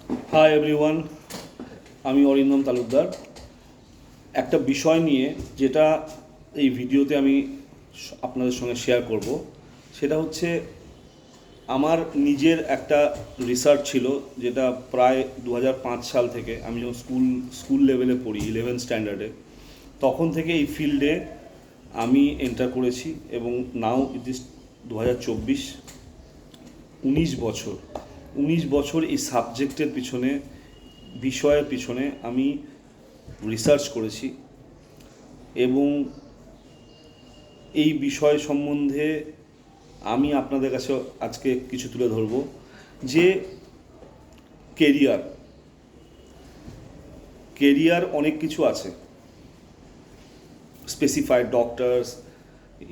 Hi everyone, আমি অরিন্দম তালুকদার। একটা বিষয় নিয়ে যেটা এই ভিডিওতে আমি আপনাদের সঙ্গে শেয়ার করব, সেটা হচ্ছে আমার নিজের একটা রিসার্চ ছিল, যেটা প্রায় 2005 সাল থেকে আমি যখন স্কুল লেভেলে পড়ি, 11 স্ট্যান্ডার্ডে, তখন থেকে এই ফিল্ডে আমি এন্টার করেছি এবং নাও ইট ইস 2024, 19 বছর। 19 বছর এই সাবজেক্টের পিছনে, বিষয়ের পিছনে আমি রিসার্চ করেছি এবং এই বিষয় সম্বন্ধে আমি আপনাদের কাছে আজকে কিছু তুলে ধরব। যে কেরিয়ার কেরিয়ার অনেক কিছু আছে, স্পেসিফাইড ডক্টরস,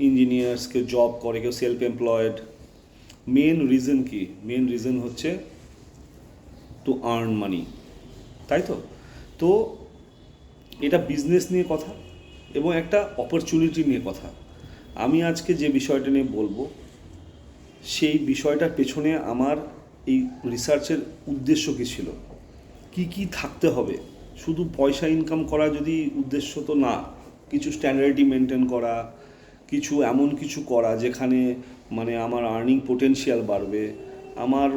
ইঞ্জিনিয়ার্স, কেউ জব করে, কেউ সেলফ এমপ্লয়েড। মেন রিজন কি? মেন রিজন হচ্ছে টু আর্ন মানি, তাই তো? তো এটা বিজনেস নিয়ে কথা এবং একটা অপরচুনিটি নিয়ে কথা। আমি আজকে যে বিষয়টা নিয়ে বলবো, সেই বিষয়টার পেছনে আমার এই রিসার্চের উদ্দেশ্য কী ছিল, কি থাকতে হবে। শুধু পয়সা ইনকাম করা যদি উদ্দেশ্য, তো না। কিছু স্ট্যান্ডার্ডি মেনটেন করা, কিছু এমন কিছু করা যেখানে মানে আমার আর্নিং পোটেনশিয়াল বাড়বে, আমার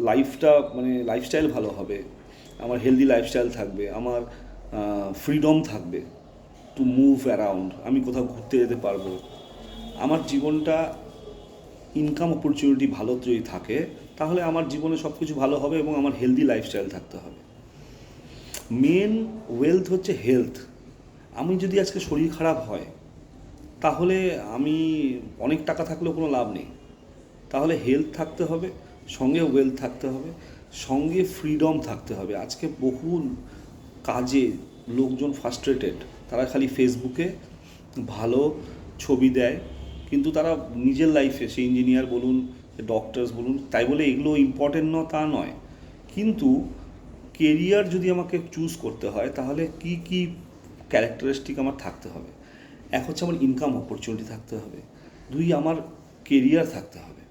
লাইফটা মানে লাইফস্টাইল ভালো হবে, আমার হেলদি লাইফস্টাইল থাকবে, আমার ফ্রিডম থাকবে টু মুভ অ্যারাউন্ড, আমি কোথাও ঘুরতে যেতে পারবো। আমার জীবনটা ইনকাম অপরচুনিটি ভালো যদি থাকে, তাহলে আমার জীবনে সব কিছু ভালো হবে এবং আমার হেলদি লাইফস্টাইল থাকতে হবে। মেন ওয়েলথ হচ্ছে হেলথ। আমি যদি আজকে শরীর খারাপ হয়, তাহলে আমি অনেক টাকা থাকলেও কোনো লাভ নেই। তাহলে হেলথ থাকতে হবে, সঙ্গে ওয়েলথ থাকতে হবে, সঙ্গে ফ্রিডম থাকতে হবে। আজকে বহু কাজে লোকজন ফ্রাস্ট্রেটেড, তারা খালি ফেসবুকে ভালো ছবি দেয়, কিন্তু তারা নিজের লাইফে, সে ইঞ্জিনিয়ার বলুন, ডক্টরস বলুন, তাই বলে এগুলো ইম্পর্টেন্ট নয় তা নয়। কিন্তু কেরিয়ার যদি আমাকে চুজ করতে হয়, তাহলে কি কি ক্যারেক্টারিস্টিক আমার থাকতে হবে? এক হচ্ছে আমার ইনকাম অপরচুনিটি থাকতে হবে, দুই আমার কেরিয়ার থাকতে হবে।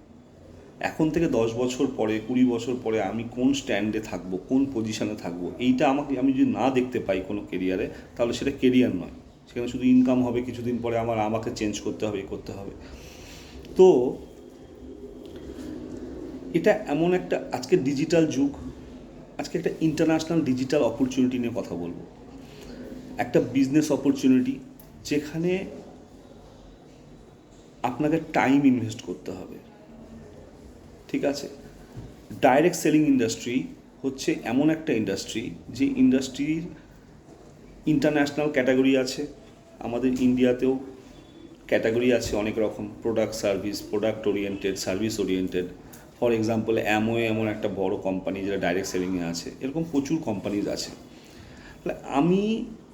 এখন থেকে 10 বছর পরে, 20 বছর পরে আমি কোন স্ট্যান্ডে থাকবো, কোন পজিশানে থাকবো, এইটা আমি যদি না দেখতে পাই কোনো কেরিয়ারে, তাহলে সেটা কেরিয়ার নয়। সেখানে শুধু ইনকাম হবে, কিছুদিন পরে আমাকে চেঞ্জ করতে হবে, করতে হবে। তো এটা এমন একটা, আজকে ডিজিটাল যুগ, আজকে একটা ইন্টারন্যাশনাল ডিজিটাল অপরচুনিটি নিয়ে কথা বলবো। একটা বিজনেস অপরচুনিটি যেখানে আপনাকে টাইম ইনভেস্ট করতে হবে, ঠিক আছে? ডাইরেক্ট সেলিং ইন্ডাস্ট্রি হচ্ছে এমন একটা ইন্ডাস্ট্রি, যে ইন্ডাস্ট্রির ইন্টারন্যাশনাল ক্যাটাগরি আছে, আমাদের ইন্ডিয়াতেও ক্যাটাগরি আছে অনেক রকম, product service, product oriented, service oriented. For example Amway এমন একটা বড় কোম্পানি যেটা ডাইরেক্ট সেলিংয়ে আছে, এরকম প্রচুর কোম্পানিজ আছে। তাহলে আমি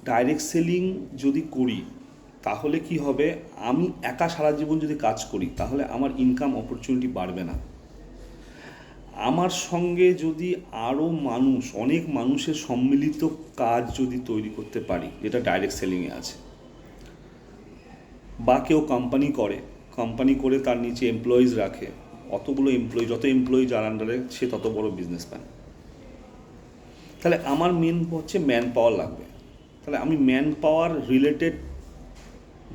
ডাইরেক্ট সেলিং যদি করি, তাহলে কি হবে? আমি একা সারা জীবন যদি কাজ করি, তাহলে আমার ইনকাম অপরচুনিটি বাড়বে না। আমার সঙ্গে যদি আরও অনেক মানুষের সম্মিলিত কাজ যদি তৈরি করতে পারি, যেটা ডাইরেক্ট সেলিংয়ে আছে, বা কেউ কোম্পানি করে তার নিচে এমপ্লয়িজ রাখে, অতগুলো এমপ্লয়ি, যত এমপ্লয়ি যার আন্ডারে, সে তত বড় বিজনেসম্যান। তাহলে আমার মেন হচ্ছে ম্যান পাওয়ার লাগবে। তাহলে আমি ম্যান পাওয়ার রিলেটেড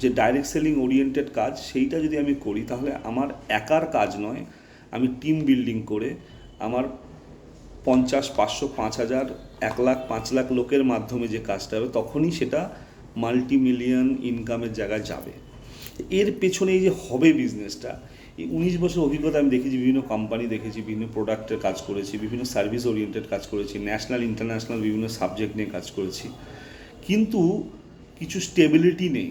যে ডাইরেক্ট সেলিং ওরিয়েন্টেড কাজ, সেইটা যদি আমি করি, তাহলে আমার একার কাজ নয়, আমি টিম বিল্ডিং করে আমার 50, 500, 5,000, 1,00,000, 5,00,000 লোকের মাধ্যমে যে কাজটা হবে, তখনই সেটা মাল্টি মিলিয়ন ইনকামের জায়গায় যাবে। এর পেছনে এই যে হবে বিজনেসটা, এই 19 বছর অভিজ্ঞতা আমি দেখেছি, বিভিন্ন কোম্পানি দেখেছি, বিভিন্ন প্রোডাক্টের কাজ করেছি, বিভিন্ন সার্ভিস ওরিয়েন্টেড কাজ করেছি, ন্যাশনাল ইন্টারন্যাশনাল বিভিন্ন সাবজেক্ট নিয়ে কাজ করেছি, কিন্তু কিছু স্টেবিলিটি নেই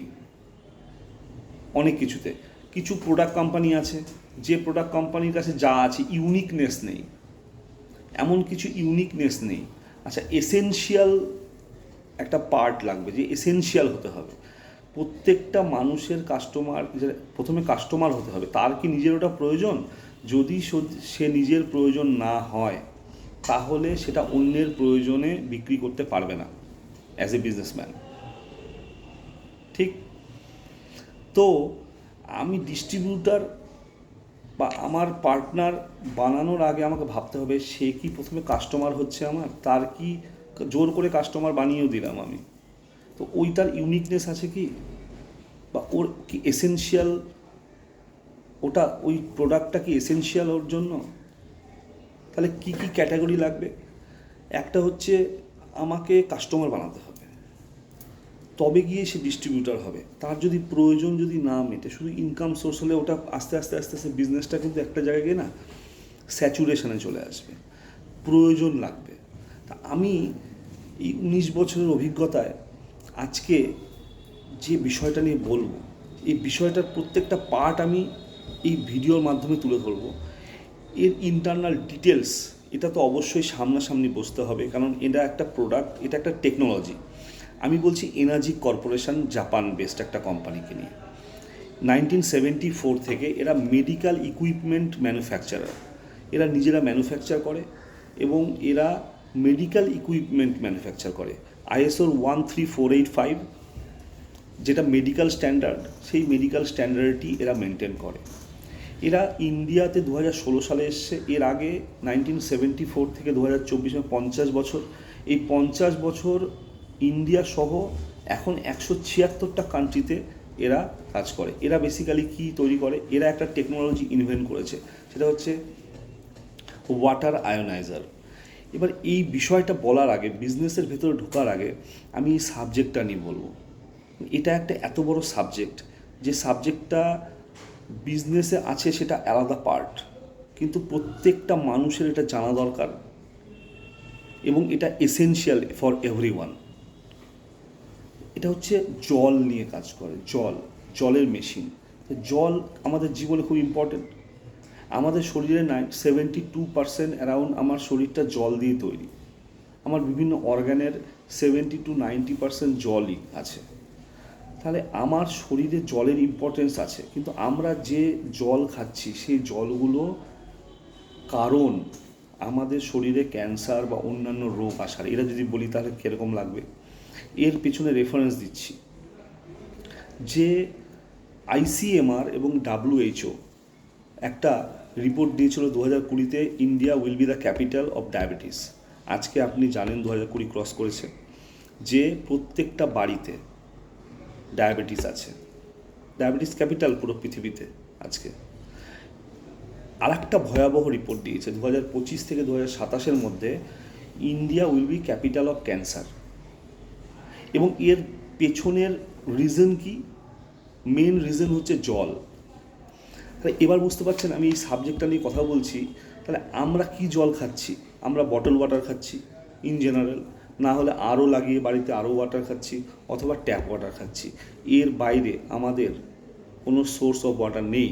অনেক কিছুতে। কিছু প্রোডাক্ট কোম্পানি আছে, যে প্রোডাক্ট কোম্পানির কাছে যা আছে, ইউনিকনেস নেই, এমন কিছু ইউনিকনেস নেই। আচ্ছা, এসেনশিয়াল একটা পার্ট লাগবে, যে এসেনশিয়াল হতে হবে। প্রত্যেকটা মানুষের কাস্টমার, প্রথমে কাস্টমার হতে হবে, তার কি নিজের ওটা প্রয়োজন? যদি সে নিজের প্রয়োজন না হয়, তাহলে সেটা অন্যের প্রয়োজনে বিক্রি করতে পারবে না অ্যাজ এ বিজনেসম্যান, ঠিক? তো আমি ডিস্ট্রিবিউটার বা আমার পার্টনার বানানোর আগে আমাকে ভাবতে হবে সে কি প্রথমে কাস্টমার হচ্ছে আমার, তার কি জোর করে কাস্টমার বানিয়েও দিলাম আমি, তো ওইটার ইউনিকনেস আছে কি, বা ওর কি এসেনশিয়াল, ওটা ওই প্রোডাক্টটা কি এসেনশিয়াল ওর জন্য। তাহলে কি কি ক্যাটাগরি লাগবে? একটা হচ্ছে আমাকে কাস্টমার বানাতে হবে, তবে গিয়ে সে ডিস্ট্রিবিউটার হবে। তার যদি প্রয়োজন যদি না মেটে, শুধু ইনকাম সোর্স হলে ওটা আস্তে আস্তে আস্তে আস্তে বিজনেসটা কিন্তু একটা জায়গায় গিয়ে না স্যাচুরেশনে চলে আসবে। প্রয়োজন লাগবে। তা আমি এই 19 বছরের অভিজ্ঞতায় আজকে যে বিষয়টা নিয়ে বলবো, এই বিষয়টার প্রত্যেকটা পার্ট আমি এই ভিডিওর মাধ্যমে তুলে ধরবো। এর ইন্টারনাল ডিটেলস এটা তো অবশ্যই সামনাসামনি বসতে হবে, কারণ এটা একটা প্রোডাক্ট, এটা একটা টেকনোলজি। আমি বলছি এনার্জি কর্পোরেশন, জাপান বেসড একটা কোম্পানিকে নিয়ে। 1974 থেকে এরা মেডিকেল ইকুইপমেন্ট ম্যানুফ্যাকচারার, এরা নিজেরা ম্যানুফ্যাকচার করে এবং এরা মেডিকেল ইকুইপমেন্ট ম্যানুফ্যাকচার করে। আইএসওর 13485 যেটা মেডিকেল স্ট্যান্ডার্ড, সেই মেডিকেল স্ট্যান্ডার্ডটি এরা মেনটেন করে। এরা ইন্ডিয়াতে 2016 সালে এসছে। এর আগে 1974 থেকে 2024 50 বছর, এই 50 বছর ইন্ডিয়া সহ এখন 176টা কান্ট্রিতে এরা কাজ করে। এরা বেসিক্যালি কি তৈরি করে, এরা একটা টেকনোলজি ইনভেন্ট করেছে, সেটা হচ্ছে ওয়াটার আয়োনাইজার। এবার এই বিষয়টা বলার আগে, বিজনেসের ভেতরে ঢোকার আগে আমি এই সাবজেক্টটা নিয়ে বলবো। এটা একটা এত বড় সাবজেক্ট, যে সাবজেক্টটা বিজনেসে আছে সেটা আলাদা পার্ট, কিন্তু প্রত্যেকটা মানুষের এটা জানা দরকার এবং এটা এসেনশিয়াল ফর এভরিওয়ান। এটা হচ্ছে জল নিয়ে কাজ করে, জলের মেশিন। জল আমাদের জীবনে খুব ইম্পর্টেন্ট। আমাদের শরীরে 72% অ্যারাউন্ড আমার শরীরটা জল দিয়ে তৈরি। আমার বিভিন্ন অর্গানের 70-90% জলই আছে। তাহলে আমার শরীরে জলের ইম্পর্টেন্স আছে, কিন্তু আমরা যে জল খাচ্ছি সেই জলগুলো কারণ আমাদের শরীরে ক্যান্সার বা অন্যান্য রোগ আসার, এরা যদি বলি তাহলে কীরকম লাগবে। এর পেছনে রেফারেন্স দিচ্ছি যে আইসিএমআর এবং WHO একটা রিপোর্ট দিয়েছিল 2020-তে, India will be the capital of diabetes. আজকে আপনি জানেন 2020 ক্রস করেছে, যে প্রত্যেকটা বাড়িতে ডায়াবেটিস আছে। ডায়াবেটিস ক্যাপিটাল পুরো পৃথিবীতে আজকে। আর একটা ভয়াবহ রিপোর্ট দিয়েছে 2025 থেকে 2027-এর মধ্যে, India will B capital of cancer. এবং এর পেছনের রিজন কি? মেন রিজন হচ্ছে জল। তাহলে এবার বুঝতে পারছেন আমি এই সাবজেক্টটা নিয়ে কথা বলছি। তাহলে আমরা কি জল খাচ্ছি? আমরা বটল ওয়াটার খাচ্ছি ইন জেনারেল, না হলে আরও লাগিয়ে বাড়িতে আরও ওয়াটার খাচ্ছি, অথবা ট্যাপ ওয়াটার খাচ্ছি। এর বাইরে আমাদের কোনো সোর্স অফ ওয়াটার নেই।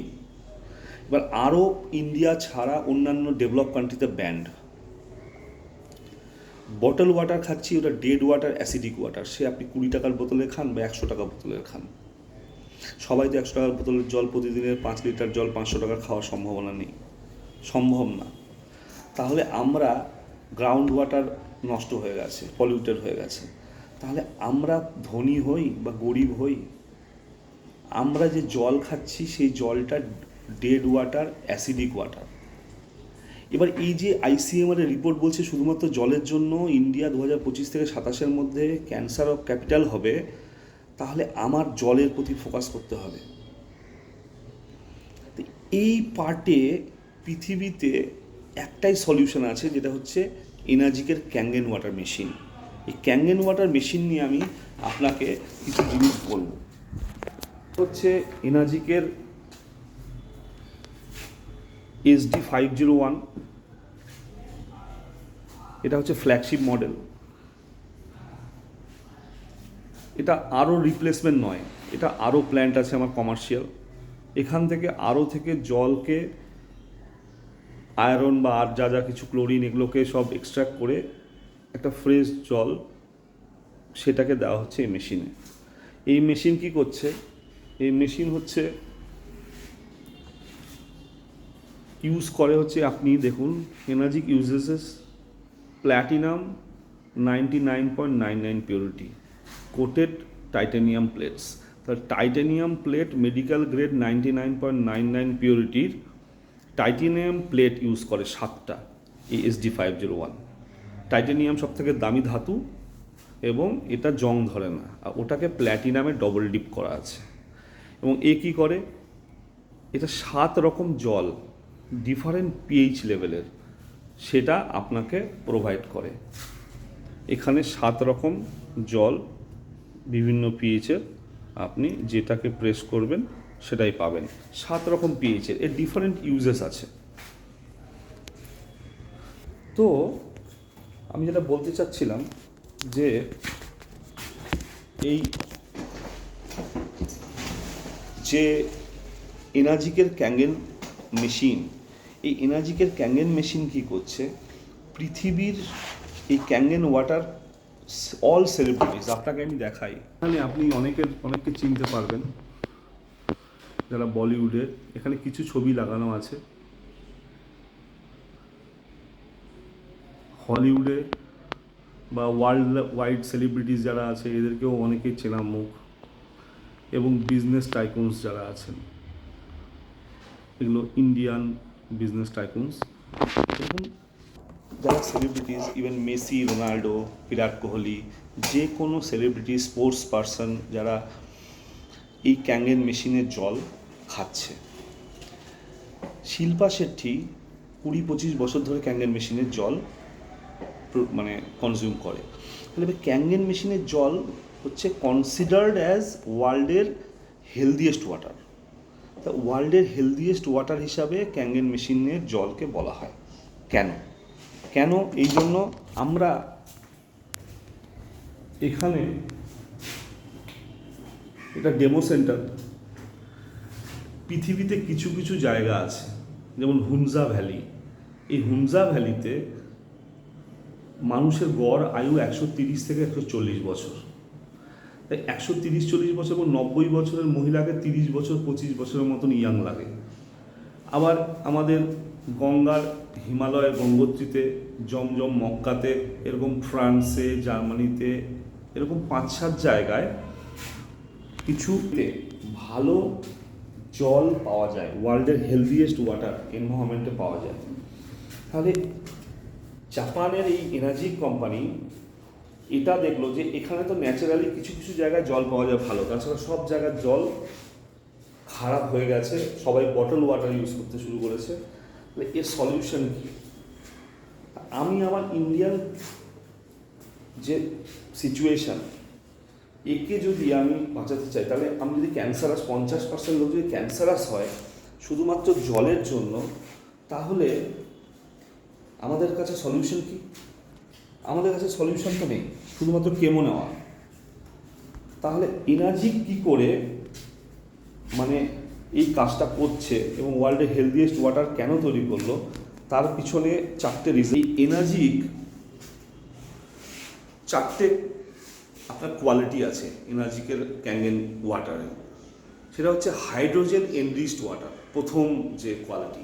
এবার আরও ইন্ডিয়া ছাড়া অন্যান্য ডেভেলপ কান্ট্রিতে ব্যান্ড। বটল ওয়াটার খাচ্ছি, ওটা ডেড ওয়াটার, অ্যাসিডিক ওয়াটার। সে আপনি 20 টাকার বোতলে খান বা 100 টাকা বোতলের খান। সবাই তো 100 টাকার বোতলের জল প্রতিদিনের 5 লিটার জল 500 টাকা খাওয়ার সম্ভাবনা নেই, সম্ভব না। তাহলে আমরা গ্রাউন্ড ওয়াটার নষ্ট হয়ে গেছে, পলিউটেড হয়ে গেছে। তাহলে আমরা ধনী হই বা গরিব হই, আমরা যে জল খাচ্ছি সেই জলটা ডেড ওয়াটার, অ্যাসিডিক ওয়াটার। এবার এই যে আইসিএমআর এর রিপোর্ট বলছে শুধুমাত্র জলের জন্য ইন্ডিয়া 2025 থেকে 27-এর মধ্যে ক্যান্সার অফ ক্যাপিটাল হবে, তাহলে আমার জলের প্রতি ফোকাস করতে হবে। এই পার্টে পৃথিবীতে একটাই সলিউশন আছে, যেটা হচ্ছে এনার্জিকের ক্যাঙ্গেন ওয়াটার মেশিন। এই ক্যাঙ্গেন ওয়াটার মেশিন নিয়ে আমি আপনাকে কিছু জিনিস বলবো। হচ্ছে এনার্জিকের SD501, এটা হচ্ছে ফ্ল্যাগশিপ মডেল। এটা আরও রিপ্লেসমেন্ট নয়, এটা আরও প্ল্যান্ট আছে আমার কমার্শিয়াল। এখান থেকে আরও থেকে জলকে আয়রন বা আর যা যা কিছু ক্লোরিন এগুলোকে সব এক্সট্র্যাক্ট করে একটা ফ্রেশ জল সেটাকে দেওয়া হচ্ছে এই মেশিনে। এই মেশিন কি করছে? এই মেশিন হচ্ছে ইউজ করে হচ্ছে, আপনি দেখুন, Enagic uses platinum 99.99 purity, coated titanium plates. তাহলে টাইটানিয়াম প্লেট মেডিকেল গ্রেড 99.99 পিউরিটির টাইটেনিয়াম প্লেট ইউজ করে 7টা, এই SD501। টাইটেনিয়াম সব থেকে দামি ধাতু এবং এটা জং ধরে না, আর ওটাকে প্ল্যাটিনামে ডবল ডিপ করা আছে। এবং এ কী করে, এটা 7 রকম জল ডিফারেন্ট পিএইচ লেভেলের সেটা আপনাকে প্রোভাইড করে। এখানে 7 রকম জল বিভিন্ন পিএইচের, আপনি যেটাকে প্রেস করবেন সেটাই পাবেন। 7 রকম পিএইচের, এর ডিফারেন্ট ইউজেস আছে। তো আমি যেটা বলতে চাচ্ছিলাম যে এই যে এনার্জিকের ক্যাঙ্গেন মেশিন, এই এনার্জিকের ক্যাঙ্গেন মেশিন কী করছে, পৃথিবীর এই ক্যাঙ্গেন ওয়াটার অল সেলিব্রিটিস, আপনাকে আমি দেখাই, এখানে আপনি অনেককে চিনতে পারবেন যারা বলিউডের। এখানে কিছু ছবি লাগানো আছে। হলিউডে বা ওয়ার্ল্ড ওয়াইড সেলিব্রিটিস যারা আছে এদেরকেও অনেকেই চেনা মুখ, এবং বিজনেস টাইকুনস যারা আছেন, এগুলো ইন্ডিয়ান বিজনেস টাইকুনস। এবং যারা celebrities, even Messi, Ronaldo, Virat Kohli, যে কোনো সেলিব্রিটি, স্পোর্টস পারসন যারা এই ক্যাঙ্গেন মেশিনের জল খাচ্ছে। শিল্পা শেট্টি 20-25 বছর ধরে ক্যাঙ্গেন মেশিনের জল মানে কনজিউম করে। তাহলে ক্যাঙ্গেন মেশিনের জল হচ্ছে কনসিডার্ড অ্যাজ ওয়ার্ল্ডের হেলদিয়েস্ট ওয়াটার। তা ওয়ার্ল্ডের হেলদিয়েস্ট ওয়াটার হিসাবে ক্যাঙ্গেন মেশিনের জলকে বলা হয়। কেন এই জন্য আমরা এখানে, এটা ডেমো সেন্টার। পৃথিবীতে কিছু কিছু জায়গা আছে, যেমন হুনজা ভ্যালি। এই হুনজা ভ্যালিতে মানুষের গড় আয়ু 130 থেকে 140 বছর। তাই 130-40 বছর এবং 90 বছরের মহিলাকে 30 বছর 25 বছরের মতন ইয়াং লাগে। আবার আমাদের গঙ্গার হিমালয়ের গঙ্গোত্রীতে, জমজম মক্কাতে, এরকম ফ্রান্সে, জার্মানিতে, এরকম 5-7 জায়গায় কিছুতে ভালো জল পাওয়া যায়, ওয়ার্ল্ডের হেলদিয়েস্ট ওয়াটার এনভায়রনমেন্টে পাওয়া যায়। তাহলে জাপানের এই এনার্জি কোম্পানি এটা দেখলো যে এখানে তো ন্যাচারালি কিছু কিছু জায়গায় জল পাওয়া যায় ভালো, তাছাড়া সব জায়গার জল খারাপ হয়ে গেছে, সবাই বটল ওয়াটার ইউজ করতে শুরু করেছে। এর সলিউশন কি? আমি আমার ইন্ডিয়ান যে সিচুয়েশান, একে যদি আমি বাঁচাতে চাই, তাহলে আমি যদি ক্যান্সারাস, 50% লোক যদি ক্যান্সারাস হয় শুধুমাত্র জলের জন্য, তাহলে আমাদের কাছে সলিউশন কি? আমাদের কাছে সলিউশন তো নেই, শুধুমাত্র কেমো নেওয়া। তাহলে এনার্জি কি করে মানে এই কাজটা করছে এবং ওয়ার্ল্ডের হেলদিয়েস্ট ওয়াটার কেন তৈরি করলো, তার পিছনে 4টে রিজন। এই এনার্জিক 4টে আপনার কোয়ালিটি আছে এনার্জিকের ক্যাঙ্গেন ওয়াটারে। সেটা হচ্ছে হাইড্রোজেন এনরিচড ওয়াটার, প্রথম যে কোয়ালিটি।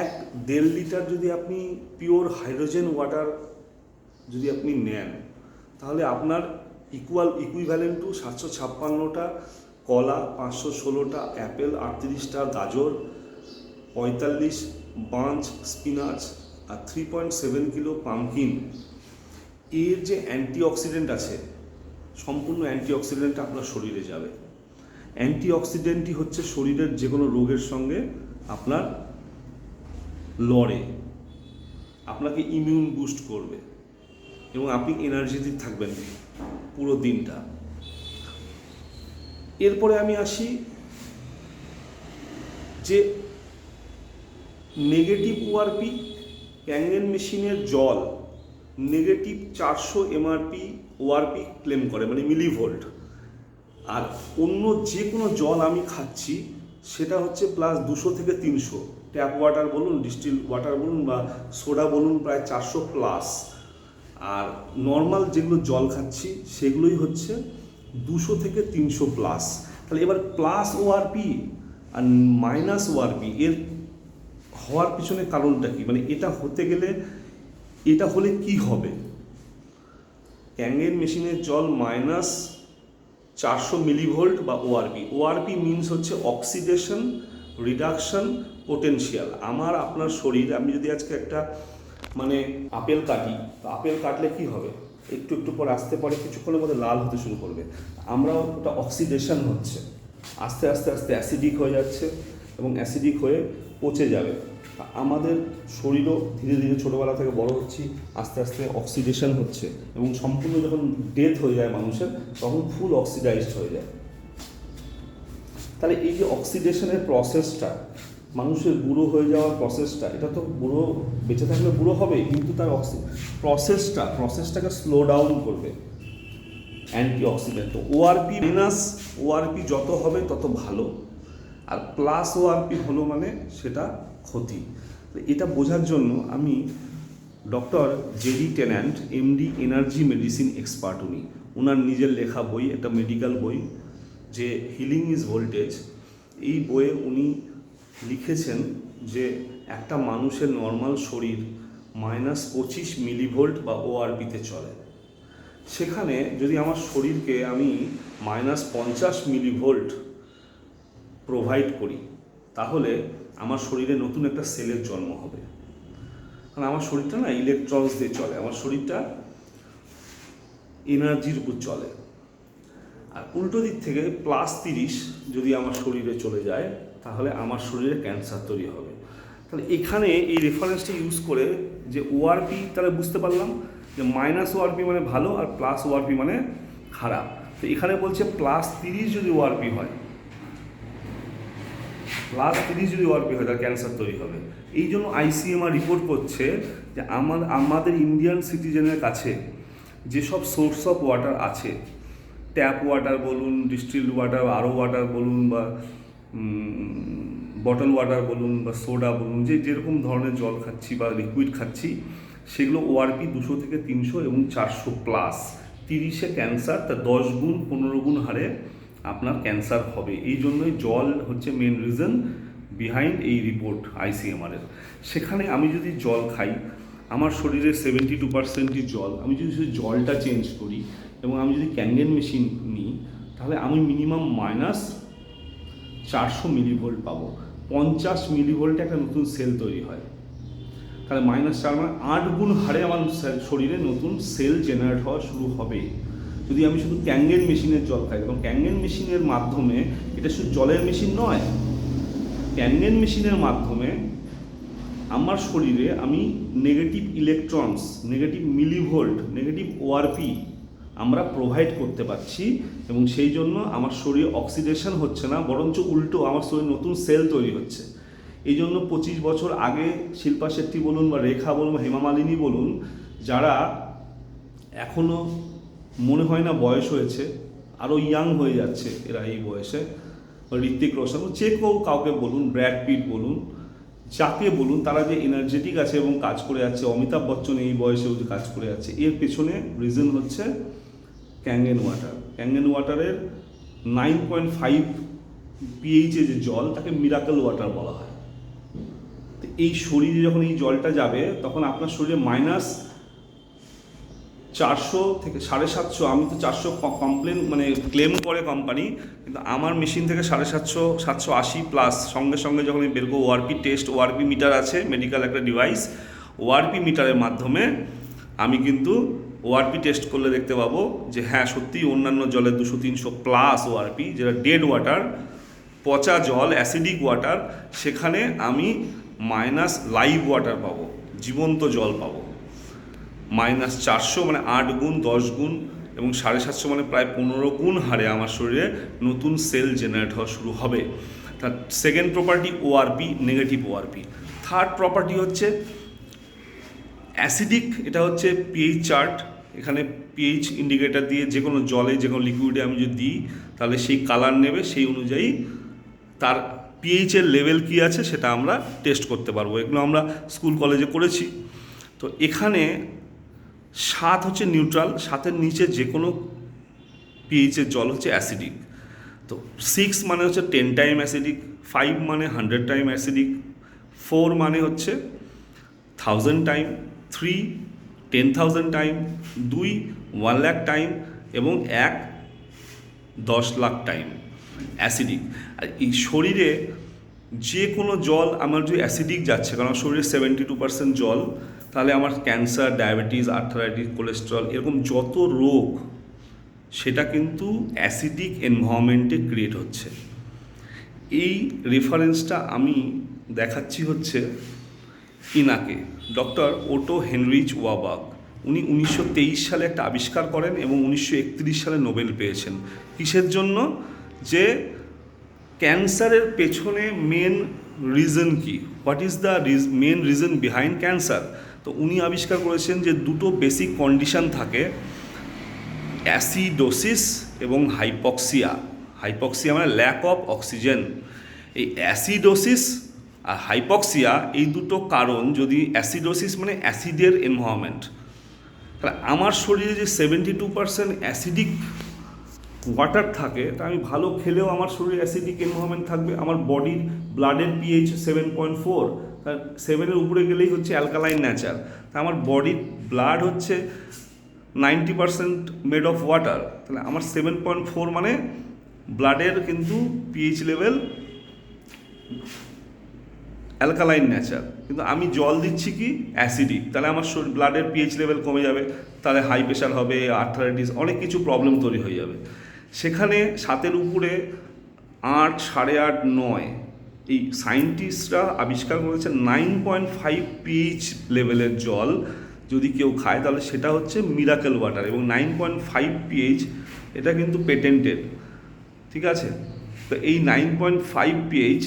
1-1.5 লিটার যদি আপনি পিওর হাইড্রোজেন ওয়াটার যদি আপনি নেন, তাহলে আপনার ইকুইভ্যালেন্ট টু 756টা কলা, 516টা অ্যাপেল, 38টা গাজর, 45 বাঞ্চ স্পিনাচ আর 3.7 কিলো পামকিন। এর যে অ্যান্টিঅক্সিডেন্ট আছে, সম্পূর্ণ অ্যান্টিঅক্সিডেন্ট আপনার শরীরে যাবে। অ্যান্টিঅক্সিডেন্টই হচ্ছে শরীরের যে কোনো রোগের সঙ্গে আপনার লড়ে, আপনাকে ইমিউন বুস্ট করবে এবং আপনি এনার্জেটিক থাকবেন পুরো দিনটা। এরপরে আমি আসি যে নেগেটিভ ওআরপি, ক্যাঙ্গেন মেশিনের জল নেগেটিভ 400 এমআরপি ওআরপি ক্লেম করে, মানে মিলিভোল্ট। আর অন্য যে কোনো জল আমি খাচ্ছি সেটা হচ্ছে প্লাস 200 থেকে 300, ট্যাপ ওয়াটার বলুন, ডিস্টিল ওয়াটার বলুন বা সোডা বলুন, প্রায় 400 প্লাস। আর নর্মাল যেগুলো জল খাচ্ছি সেগুলোই হচ্ছে 200 থেকে 300 প্লাস। তাহলে এবার প্লাস ওআরপি আর মাইনাস ওআরপি এর হওয়ার পিছনে কারণটা কি, মানে এটা হতে গেলে, এটা হলে কি হবে? ক্যাঙ্গেন মেশিনের জল -400 মিলিভোল্ট বা ওআরপি। ওআরপি মিনস হচ্ছে অক্সিডেশন রিডাকশন পোটেনশিয়াল। আমার আপনার শরীর, আমি যদি আজকে একটা মানে আপেল কাটি, তো আপেল কাটলে কি হবে, একটু একটু পর আসতে পারে কিছুক্ষণের মধ্যে লাল হতে শুরু করবে। আমরাও ওটা অক্সিডেশন হচ্ছে, আস্তে আস্তে আস্তে অ্যাসিডিক হয়ে যাচ্ছে এবং অ্যাসিডিক হয়ে পচে যাবে। আমাদের শরীরও ধীরে ধীরে ছোটোবেলা থেকে বড় হচ্ছি, আস্তে আস্তে অক্সিডেশন হচ্ছে এবং সম্পূর্ণ যখন ডেথ হয়ে যায় মানুষের, তখন ফুল অক্সিডাইজড হয়ে যায়। তাহলে এই যে অক্সিডেশনের প্রসেসটা, মানুষের বুড়ো হয়ে যাওয়ার প্রসেসটা, এটা তো বুড়ো বেঁচে থাকলে বুড়ো হবে, কিন্তু তার প্রসেসটাকে স্লো ডাউন করবে অ্যান্টি অক্সিডেন্ট। তো ওআরপি মাইনাস ওআরপি যত হবে তত ভালো, আর প্লাস ওআরপি হলো মানে সেটা ক্ষতি। এটা বোঝার জন্য আমি doctor JD Tennant, MD, energy medicine expert, ওনার নিজের লেখা বই, একটা মেডিকেল বই যে হিলিং ইজ ভোল্টেজ, এই বইয়ে উনি লিখেছেন যে একটা মানুষের নর্মাল শরীর -25 মিলিভোল্ট বা ওআরপিতে চলে। সেখানে যদি আমার শরীরকে আমি -50 মিলিভোল্ট প্রোভাইড করি, তাহলে আমার শরীরে নতুন একটা সেলের জন্ম হবে। কারণ আমার শরীরটা না ইলেকট্রনস দিয়ে চলে, আমার শরীরটা এনার্জির উপর চলে। আর উল্টো দিক থেকে +30 যদি আমার শরীরে চলে যায়, তাহলে আমার শরীরে ক্যান্সার তৈরি হবে। তাহলে এখানে এই রেফারেন্সটা ইউজ করে যে ওআরপি, তাহলে বুঝতে পারলাম যে -ওআরপি মানে ভালো আর +ওআরপি মানে খারাপ। তো এখানে বলছে +30 যদি ওআরপি হয়, তাহলে ক্যান্সার তৈরি হবে। এই জন্য আইসিএমআর রিপোর্ট করছে যে আমাদের ইন্ডিয়ান সিটিজেনের কাছে যেসব সোর্স অফ ওয়াটার আছে, ট্যাপ ওয়াটার বলুন, ডিস্টিলড ওয়াটার, আরও ওয়াটার বলুন, বা বটল ওয়াটার বলুন, বা সোডা বলুন, যেরকম ধরনের জল খাচ্ছি বা লিকুইড খাচ্ছি, সেগুলো ওআরপি 200 থেকে 300 এবং 400+। 30-এ ক্যান্সার, তা 10 গুণ 15 গুণ হারে আপনার ক্যান্সার হবে। এই জন্যই জল হচ্ছে মেন রিজন বিহাইন্ড এই রিপোর্ট আইসিএমআরের। সেখানে আমি যদি জল খাই, আমার শরীরে 72%ই জল, আমি যদি জলটা চেঞ্জ করি এবং আমি যদি ক্যাঙ্গেন মেশিন নিই, তাহলে আমি মিনিমাম -400 মিলিভোল্ট পাবো। 50 মিলিভোল্টে একটা নতুন সেল তৈরি হয়। তাহলে -4 মানে 8 গুণ হারে আমার শরীরে নতুন সেল জেনারেট হওয়া শুরু হবে যদি আমি শুধু ক্যাঙ্গেন মেশিনের জল খাই। এবং ক্যাঙ্গেন মেশিনের মাধ্যমে, এটা শুধু জলের মেশিন নয়, ক্যাঙ্গেন মেশিনের মাধ্যমে আমার শরীরে আমি negative electrons, negative millivolt, negative ORP আমরা প্রোভাইড করতে পারছি এবং সেই জন্য আমার শরীরে অক্সিডেশন হচ্ছে না, বরঞ্চ উল্টো আমার শরীরে নতুন সেল তৈরি হচ্ছে। এই জন্য 25 বছর আগে শিল্পা শেট্টি বলুন, বা রেখা বলুন, বা হেমা মালিনী বলুন, যারা এখনও মনে হয় না বয়স হয়েছে, আরও ইয়াং হয়ে যাচ্ছে এরা এই বয়সে, ঋত্বিক রোশন, যে কেউ কাউকে বলুন, ব্র্যাড পিট বলুন, যাকে বলুন, তারা যে এনার্জেটিক আছে এবং কাজ করে যাচ্ছে, অমিতাভ বচ্চন এই বয়সেও যে কাজ করে যাচ্ছে, এর পেছনে রিজন হচ্ছে ক্যাঙ্গেন ওয়াটার। ক্যাঙ্গেন ওয়াটারের 9.5 pH-এ যে জল, তাকে মিরাকেল ওয়াটার বলা হয়। তো এই শরীরে যখন এই জলটা যাবে, তখন আপনার শরীরে -400 থেকে 750, আমি তো 400 ক্লেম করে কোম্পানি, কিন্তু আমার মেশিন থেকে 750, 780+। সঙ্গে সঙ্গে যখন আমি বের করবো ওআরপি টেস্ট, ওআরপি মিটার আছে, মেডিকেল একটা ডিভাইস, ওআরপি মিটারের মাধ্যমে আমি কিন্তু ওআরপি টেস্ট করলে দেখতে পাবো যে হ্যাঁ সত্যিই অন্যান্য জলের 200-300+ ওআরপি, যেটা ডেড ওয়াটার, পচা জল, অ্যাসিডিক ওয়াটার, সেখানে আমি লাইভ ওয়াটার পাবো, জীবন্ত জল পাবো। -400 মানে 8 গুণ, 10 গুণ, এবং 750 মানে প্রায় 15 গুণ হারে আমার শরীরে নতুন সেল জেনারেট হওয়া শুরু হবে। তার second property ORP, negative ORP. Third property হচ্ছে অ্যাসিডিক, এটা হচ্ছে পিএইচ চার্ট। এখানে পিএইচ ইন্ডিকেটার দিয়ে যে কোনো জলে, যে কোনো লিকুইডে আমি যদি দিই, তাহলে সেই কালার নেবে, সেই অনুযায়ী তার পিএইচের লেভেল কী আছে সেটা আমরা টেস্ট করতে পারবো। এগুলো আমরা স্কুল কলেজে করেছি। তো এখানে 7 হচ্ছে নিউট্রাল, 7-এর নিচে যে কোনো পিএইচের জল হচ্ছে অ্যাসিডিক। তো 6 মানে হচ্ছে 10 টাইম অ্যাসিডিক, 5 মানে 100 টাইম অ্যাসিডিক, 4 মানে হচ্ছে 1000 টাইম, 3 10,000 টাইম, 2 1 লাখ টাইম, এবং 1 10 লাখ টাইম অ্যাসিডিক। আর এই শরীরে যে কোনো জল আমার যদি অ্যাসিডিক যাচ্ছে, কারণ আমার শরীরে 72% জল, তাহলে আমার ক্যান্সার, ডায়াবেটিস, আর্থারাইটিস, কোলেস্টেরল, এরকম যত রোগ সেটা কিন্তু অ্যাসিডিক এনভায়রনমেন্টে ক্রিয়েট হচ্ছে। এই রেফারেন্সটা আমি দেখাচ্ছি হচ্ছে ইনাকে, ডক্টর ওটো হেনরিচ ওয়াবাগ। উনি 1923 সালে একটা আবিষ্কার করেন এবং 1931 সালে নোবেল পেয়েছেন। কিসের জন্য? যে ক্যান্সারের পেছনে মেন রিজন কি, what is the main reason behind cancer. তো উনি আবিষ্কার করেছেন যে দুটো বেসিক কন্ডিশন থাকে, অ্যাসিডোসিস এবং হাইপক্সিয়া। হাইপক্সিয়া মানে ল্যাক অফ অক্সিজেন। এই অ্যাসিডোসিস আর হাইপক্সিয়া, এই দুটো কারণ, যদি অ্যাসিডোসিস মানে অ্যাসিডের এনভায়রনমেন্ট, তাহলে আমার শরীরে যে 72% অ্যাসিডিক ওয়াটার থাকে, তা আমি ভালো খেলেও আমার শরীরে অ্যাসিডিক এনভায়রনমেন্ট থাকবে। আমার বডির ব্লাডের পিএইচ 7.4, তা 7-এর উপরে গেলেই হচ্ছে অ্যালকালাইন নেচার। তা আমার বডির ব্লাড হচ্ছে 90% মেড অফ ওয়াটার, তাহলে আমার 7.4 মানে ব্লাডের কিন্তু পিএইচ লেভেল অ্যালকালাইন নেচার, কিন্তু আমি জল দিচ্ছি কি অ্যাসিডিক, তাহলে আমার ব্লাডের পিএইচ লেভেল কমে যাবে, তাহলে হাই প্রেশার হবে, আর্থারাইটিস, অনেক কিছু প্রবলেম তৈরি হয়ে যাবে। সেখানে 7-এর উপরে 8, 8.5, 9, এই সায়েন্টিস্টরা আবিষ্কার করেছে 9.5 পিএইচ লেভেলের জল যদি কেউ খায় তাহলে সেটা হচ্ছে মিরাকেল ওয়াটার, এবং 9.5 পিএইচ এটা কিন্তু পেটেন্টেড, ঠিক আছে। তো এই 9.5 পিএইচ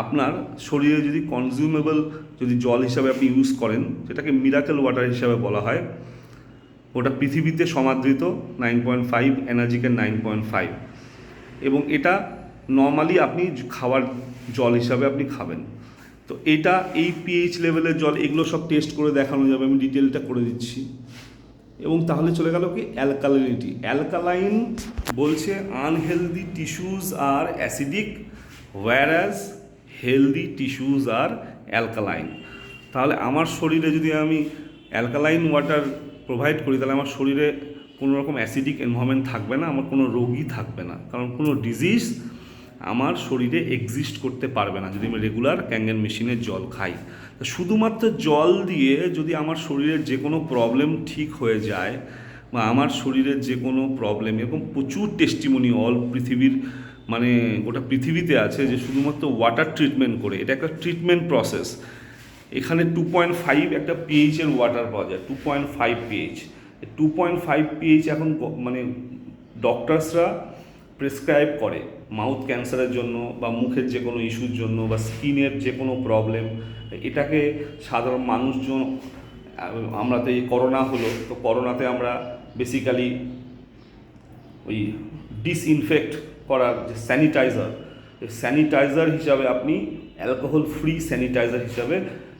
আপনার শরীরে যদি কনজিউমেবল যদি জল হিসাবে আপনি ইউজ করেন, সেটাকে মিরাকেল ওয়াটার হিসাবে বলা হয়। ওটা পৃথিবীতে সমাদৃত 9.5, এনার্জিকের 9.5, এবং এটা নর্মালি আপনি খাওয়ার জল হিসাবে আপনি খাবেন। তো এটা এই পিএইচ লেভেলের জল, এগুলো সব টেস্ট করে দেখানো যাবে, আমি ডিটেলটা করে দিচ্ছি। এবং তাহলে চলে গেল কি অ্যালকালিনিটি। অ্যালকালাইন বলছে আনহেলদি টিস্যুজ আর অ্যাসিডিক, whereas হেলদি টিস্যুজ আর অ্যালকালাইন। তাহলে আমার শরীরে যদি আমি অ্যালকালাইন ওয়াটার প্রোভাইড করি, তাহলে আমার শরীরে কোনো রকম অ্যাসিডিক এনভায়রনমেন্ট থাকবে না, আমার কোনো রোগই থাকবে না, কারণ কোনো ডিজিজ আমার শরীরে এক্সিস্ট করতে পারবে না যদি আমি রেগুলার ক্যাঙ্গেন মেশিনের জল খাই। শুধুমাত্র জল দিয়ে যদি আমার শরীরের যে কোনো প্রবলেম ঠিক হয়ে যায়, বা আমার শরীরের যে কোনো প্রবলেম, এরকম প্রচুর টেস্টিমনি অল পৃথিবীর, মানে গোটা পৃথিবীতে আছে যে শুধুমাত্র ওয়াটার ট্রিটমেন্ট করে, এটা একটা ট্রিটমেন্ট প্রসেস। এখানে 2.5 একটা পিএইচের ওয়াটার পাওয়া যায়, 2.5 পিএইচ। 2.5 পিএইচ এখন মানে ডক্টরসরা প্রেসক্রাইব করে মাউথ ক্যান্সারের জন্য, বা মুখের যে কোনো ইস্যুর জন্য, বা স্কিনের যে কোনো প্রবলেম। এটাকে সাধারণ মানুষজন, আমরা তো এই করোনা হলো, তো করোনাতে আমরা বেসিক্যালি ওই ডিসইনফেক্ট করার যে স্যানিটাইজার হিসাবে আপনি অ্যালকোহল ফ্রি স্যানিটাইজার হিসাবে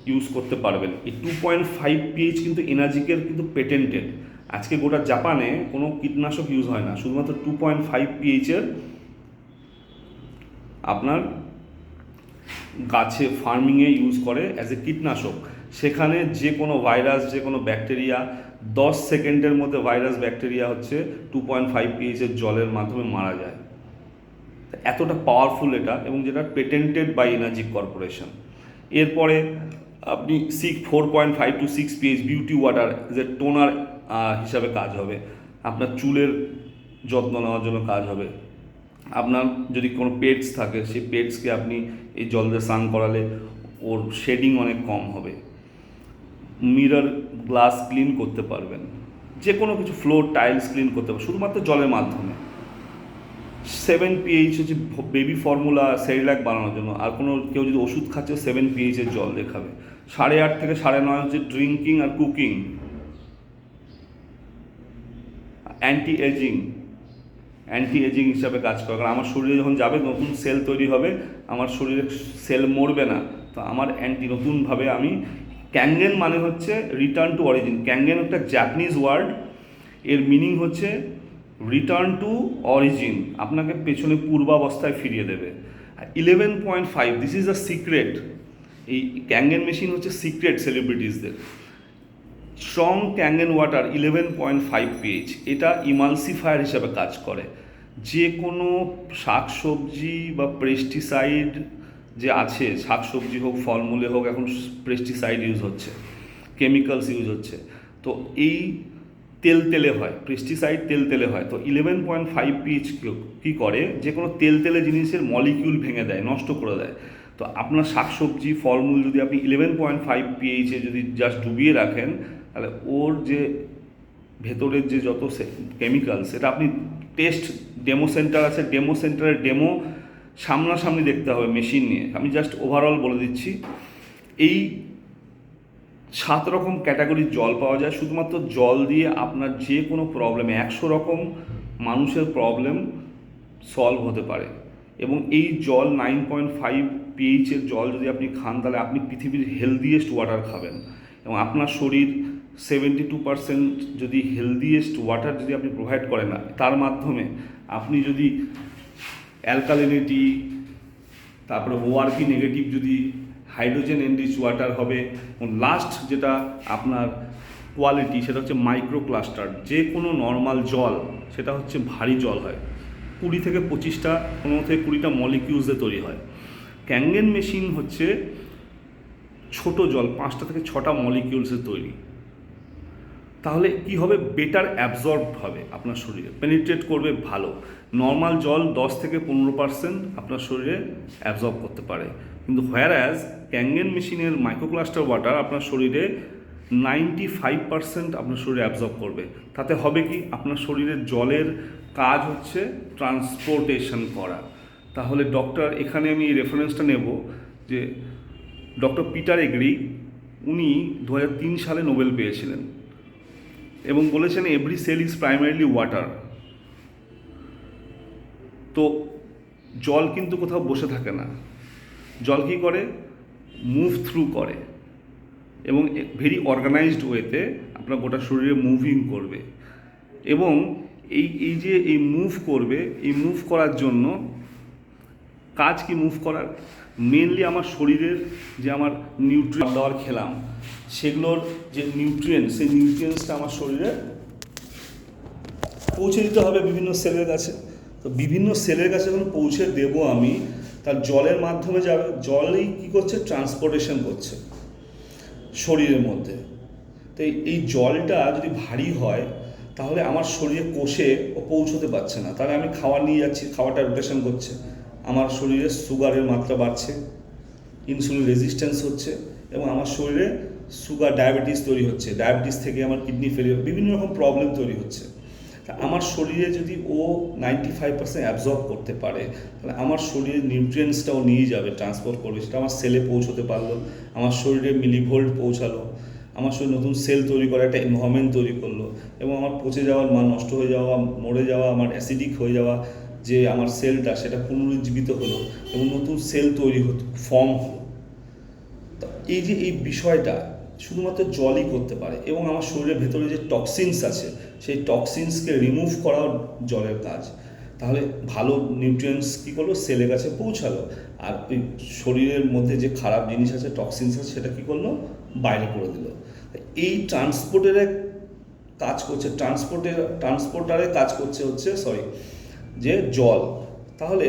ইউজ করতে পারবেন। এই 2.5 পিএইচ কিন্তু এনার্জিকের কিন্তু পেটেন্টেড। আজকে গোটা জাপানে কোনো কীটনাশক ইউজ হয় না, শুধুমাত্র 2.5 পিএইচের আপনার গাছে ফার্মিংয়ে ইউজ করে অ্যাজ এ কীটনাশক। সেখানে যে কোনো ভাইরাস, যে কোনো ব্যাকটেরিয়া 10 সেকেন্ডের মধ্যে ভাইরাস ব্যাকটেরিয়া হচ্ছে 2.5 পিএইচের জলের মাধ্যমে মারা যায়। এতটা পাওয়ারফুল এটা, এবং যেটা পেটেন্টেড বাই এনার্জি কর্পোরেশন। এরপরে আপনি 4.5 to 6 পিএইচ বিউটি ওয়াটার যে টোনার হিসাবে কাজ হবে, আপনার চুলের যত্ন নেওয়ার জন্য কাজ হবে। আপনার যদি কোনো পেটস থাকে, সেই পেটসকে আপনি এই জল দিয়ে স্নান করালে ওর শেডিং অনেক কম হবে। মিরর গ্লাস ক্লিন করতে পারবেন, যে কোনো কিছু ফ্লোর টাইলস ক্লিন করতে পারবেন শুধুমাত্র জলের মাধ্যমে। 7 পিএইচ হচ্ছে বেবি ফর্মুলা সেরিল্যাক বানানোর জন্য, আর কোনো কেউ যদি ওষুধ খাচ্ছে 7 পিএইচের জল দেখাবে। 8.5 থেকে 9.5 হচ্ছে ড্রিঙ্কিং আর কুকিং। অ্যান্টি এজিং হিসাবে কাজ করে, কারণ আমার শরীরে যখন যাবে নতুন সেল তৈরি হবে, আমার শরীরে সেল মরবে না, তো আমার নতুনভাবে আমি ক্যাঙ্গেন মানে হচ্ছে রিটার্ন টু অরিজিন। ক্যাঙ্গেন একটা জাপানিজ ওয়ার্ড, এর মিনিং হচ্ছে রিটার্ন টু অরিজিন, আপনাকে পেছনে পূর্বাবস্থায় ফিরিয়ে দেবে। 11.5, দিস ইজ আ সিক্রেট। এই ক্যাঙ্গেন মেশিন হচ্ছে সিক্রেট সেলিব্রিটিসদের। স্ট্রং ক্যাঙ্গেন ওয়াটার 11.5 পিএইচ, এটা ইমালসিফায়ার হিসাবে কাজ করে। যে কোনো শাকসবজি বা পেস্টিসাইড যে আছে, শাকসবজি হোক ফলমূলে হোক, এখন পেস্টিসাইড ইউজ হচ্ছে, কেমিক্যালস ইউজ হচ্ছে, তো এই তেলে হয়, পেস্টিসাইড তেলে হয়। তো 11.5 পিএইচ কী করে, যে কোনো তেলে জিনিসের মলিকিউল ভেঙে দেয়, নষ্ট করে দেয়। তো আপনার শাকসবজি ফলমূল যদি আপনি 11.5 পিএইচে যদি জাস্ট ডুবিয়ে রাখেন, তাহলে ওর যে ভেতরের যে যত কেমিক্যাল, সেটা আপনি টেস্ট, ডেমো সেন্টার আছে, ডেমো সেন্টারের ডেমো সামনাসামনি দেখতে হবে মেশিন নিয়ে। আমি জাস্ট ওভারঅল বলে দিচ্ছি, এই 7 রকম ক্যাটাগরির জল পাওয়া যায়। শুধুমাত্র জল দিয়ে আপনার যে কোনো প্রবলেমে 100 রকম মানুষের প্রবলেম সলভ হতে পারে। এবং এই জল 9.5 পিএইচের জল যদি আপনি খান, তাহলে আপনি পৃথিবীর হেলদিয়েস্ট ওয়াটার খাবেন। এবং আপনার শরীর 72% যদি হেলদিয়েস্ট ওয়াটার যদি আপনি প্রোভাইড করেন না, তার মাধ্যমে আপনি যদি অ্যালকালিনিটি, তারপরে ওআরপি নেগেটিভ, যদি হাইড্রোজেন এনরিচ ওয়াটার হবে, এবং লাস্ট যেটা আপনার কোয়ালিটি, সেটা হচ্ছে মাইক্রো ক্লাস্টার। যে কোনো নর্মাল জল সেটা হচ্ছে ভারী জল হয়, 20 থেকে 25টা, 15 থেকে 20টা মলিকিউলসে তৈরি হয়। ক্যাঙ্গেন মেশিন হচ্ছে ছোট জল, 5টা থেকে 6টা মলিকিউলসে তৈরি। তাহলে কি হবে, বেটার অ্যাবজর্বড হবে আপনার শরীরে, পেনিট্রেট করবে ভালো। নর্মাল জল 10 থেকে 15% আপনার শরীরে অ্যাবজর্ব করতে পারে, কিন্তু হোয়ারঅ্যাজ ক্যাঙ্গেন মেশিনের মাইক্রোক্লাস্টার ওয়াটার আপনার শরীরে 95% আপনার শরীরে অ্যাবজর্ব করবে। তাতে হবে কি, আপনার শরীরের জলের কাজ হচ্ছে ট্রান্সপোর্টেশন করা। তাহলে ডক্টর, এখানে আমি রেফারেন্সটা নেব যে ডক্টর পিটার এগ্রি, উনি 2003 সালে নোবেল পেয়েছিলেন এবং বলেছেন every cell is primarily water. তো জল কিন্তু কোথাও বসে থাকে না, জল কী করে, মুভ থ্রু করে, এবং ভেরি অর্গানাইজড ওয়েতে আপনার গোটা শরীরে মুভিং করবে। এবং এই যে এই মুভ করবে, এই মুভ করার জন্য কাজ কি, মুভ করার মেনলি আমার শরীরের যে আমার নিউট্রিয়েন্ট দেওয়ার খেলাম, সেগুলোর যে নিউট্রিয়েন্টস, সেই নিউট্রিয়েন্টসটা আমার শরীরে পৌঁছে দিতে হবে বিভিন্ন সেলের কাছে। তো বিভিন্ন সেলের কাছে যখন পৌঁছে দেব আমি, তার জলের মাধ্যমে যাবে, জলেই কী করছে, ট্রান্সপোর্টেশন করছে শরীরের মধ্যে। তো এই জলটা যদি ভারী হয়, তাহলে আমার শরীরে কোষে ও পৌঁছতে পারছে না, তাহলে আমি খাবার নিয়ে যাচ্ছি, খাবারটা রোটেশন করছে, আমার শরীরে সুগারের মাত্রা বাড়ছে, ইনসুলিন রেজিস্ট্যান্স হচ্ছে, এবং আমার শরীরে সুগার, ডায়াবেটিস তৈরি হচ্ছে, ডায়াবেটিস থেকে আমার কিডনি ফেলিওর, বিভিন্ন রকম প্রবলেম তৈরি হচ্ছে। তা আমার শরীরে যদি ও 95% অ্যাবজর্ব করতে পারে, তাহলে আমার শরীরের নিউট্রিয়েন্টসটাও নিয়ে যাবে, ট্রান্সপোর্ট করবে, সেটা আমার সেলে পৌঁছতে পারলো, আমার শরীরে মিলিভোল্ট পৌঁছালো, আমার শরীর নতুন সেল তৈরি করা একটা এনভায়রনমেন্ট তৈরি করলো, এবং আমার পচে যাওয়ার, নষ্ট হয়ে যাওয়া, মরে যাওয়া, আমার অ্যাসিডিক হয়ে যাওয়া যে আমার সেলটা, সেটা পুনরুজ্জীবিত হলো এবং নতুন সেল তৈরি ফর্ম হলো। তো এই যে এই বিষয়টা শুধুমাত্র জলই করতে পারে, এবং আমার শরীরের ভেতরে যে টক্সিনস আছে, সেই টক্সিনসকে রিমুভ করাও জলের কাজ। তাহলে ভালো নিউট্রিয়েন্টস কী করলো, সেলের কাছে পৌঁছালো, আর ওই শরীরের মধ্যে যে খারাপ জিনিস আছে, টক্সিনস আছে, সেটা কী করলো, বাইরে করে দিল। এই ট্রান্সপোর্টারে কাজ করছে, ট্রান্সপোর্টারে কাজ করছে যে জল। তাহলে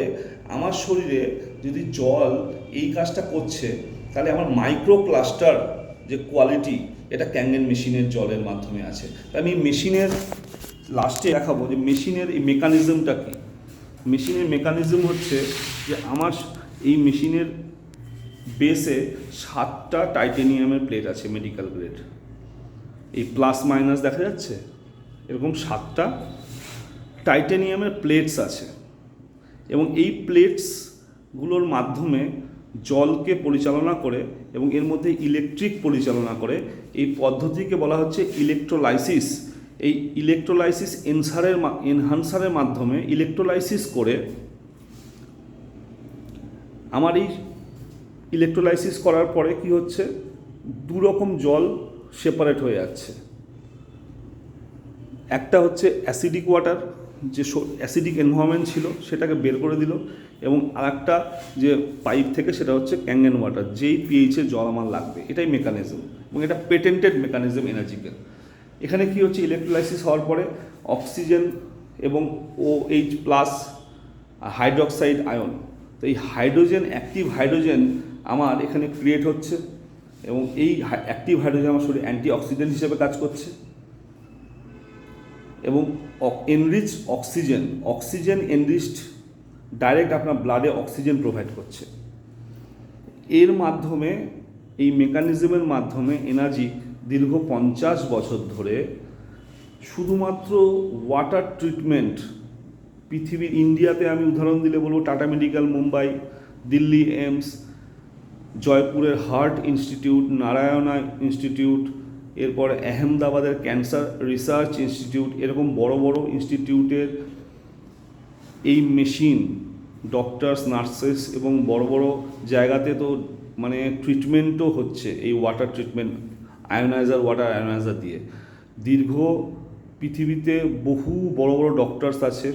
আমার শরীরে যদি জল এই কাজটা করছে, তাহলে আমার মাইক্রো ক্লাস্টার যে কোয়ালিটি, এটা ক্যাঙ্গেন মেশিনের জলের মাধ্যমে আছে। আমি মেশিনের লাস্টে দেখাবো যে মেশিনের এই মেকানিজমটা কী। মেশিনের মেকানিজম হচ্ছে যে আমার এই মেশিনের বেসে 7টা টাইটেনিয়ামের প্লেট আছে, মেডিকেল গ্রেড, এই প্লাস মাইনাস দেখা যাচ্ছে, এরকম 7টা টাইটেনিয়ামের প্লেটস আছে, এবং এই প্লেটসগুলোর মাধ্যমে জলকে পরিচালনা করে এবং এর মধ্যে ইলেকট্রিক পরিচালনা করে। এই পদ্ধতিকে বলা হচ্ছে ইলেকট্রোলাইসিস। এই ইলেকট্রোলাইসিস এনহান্সারের মাধ্যমে ইলেকট্রোলাইসিস করে আমার এই ইলেকট্রোলাইসিস করার পরে কি হচ্ছে, 2 রকম জল সেপারেট হয়ে যাচ্ছে। একটা হচ্ছে অ্যাসিডিক ওয়াটার, যে অ্যাসিডিক এনভায়রনমেন্ট ছিল সেটাকে বের করে দিল, এবং আরেকটা যে পাইপ থেকে, সেটা হচ্ছে ক্যাঙ্গেন ওয়াটার, যেই পিএইচে জল আমার লাগবে। এটাই মেকানিজম, এবং এটা পেটেন্টেড মেকানিজম এনার্জিক্যাল। এখানে কি হচ্ছে, ইলেকট্রোলাইসিস হওয়ার পরে অক্সিজেন এবং OH+ হাইড্রক্সাইড আয়ন তো এই হাইড্রোজেন, অ্যাক্টিভ হাইড্রোজেন আমার এখানে ক্রিয়েট হচ্ছে, এবং এই অ্যাক্টিভ হাইড্রোজেন আমার শরীরে অ্যান্টিঅক্সিডেন্ট হিসেবে কাজ করছে। এবং enrich oxygen, oxygen enriched direct আপনার ব্লাডে অক্সিজেন প্রোভাইড করছে। এর মাধ্যমে, এই মেকানিজমের মাধ্যমে এনার্জিক দীর্ঘ 50 বছর ধরে শুধুমাত্র ওয়াটার ট্রিটমেন্ট, পৃথিবীর, ইন্ডিয়াতে আমি উদাহরণ দিলে বলবো টাটা মেডিকেল মুম্বাই, দিল্লি এইমস, জয়পুরের হার্ট ইনস্টিটিউট, নারায়ণা ইনস্টিটিউট, এরপর আহমেদাবাদের ক্যান্সার রিসার্চ ইনস্টিটিউট, এরকম বড় বড় ইনস্টিটিউটের এই মেশিন, ডক্টরস, নার্সেস এবং বড় বড় জায়গাতে তো মানে ট্রিটমেন্টও হচ্ছে এই ওয়াটার ট্রিটমেন্ট, ওয়াটার আয়োনাইজার দিয়ে। দীর্ঘ পৃথিবীতে বহু বড় বড় ডক্টরস আছে,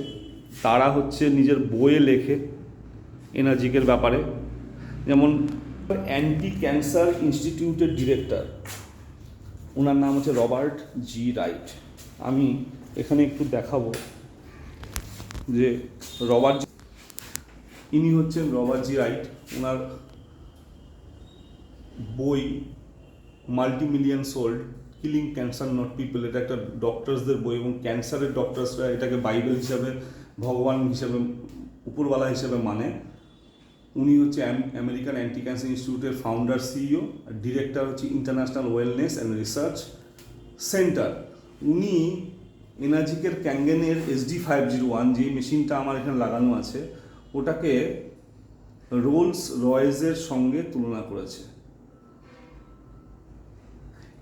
তারা হচ্ছে নিজের বইয়ে লেখে এনার্জিকের ব্যাপারে। যেমন অ্যান্টি ক্যান্সার ইনস্টিটিউটের ডিরেক্টর, ওনার নাম হচ্ছে রবার্ট জি রাইট। আমি এখানে একটু দেখাবো যে ইনি হচ্ছেন রবার্ট জি রাইট। ওনার বই multimillion sold, killing cancer not people, এটা একটা ডক্টরসদের বই, এবং ক্যান্সারের ডক্টরসরা এটাকে বাইবেল হিসাবে, ভগবান হিসেবে, উপরওয়ালা হিসেবে মানে। উনি হচ্ছে আমেরিকান অ্যান্টি ক্যান্সার ইনস্টিটিউটের ফাউন্ডার, সিইও, আর ডিরেক্টর হচ্ছে international wellness and research centre. উনি এনার্জিকের ক্যাঙ্গেনের SD501, যে মেশিনটা আমার এখানে লাগানো আছে, ওটাকে রোলস রয়েসের সঙ্গে তুলনা করেছে।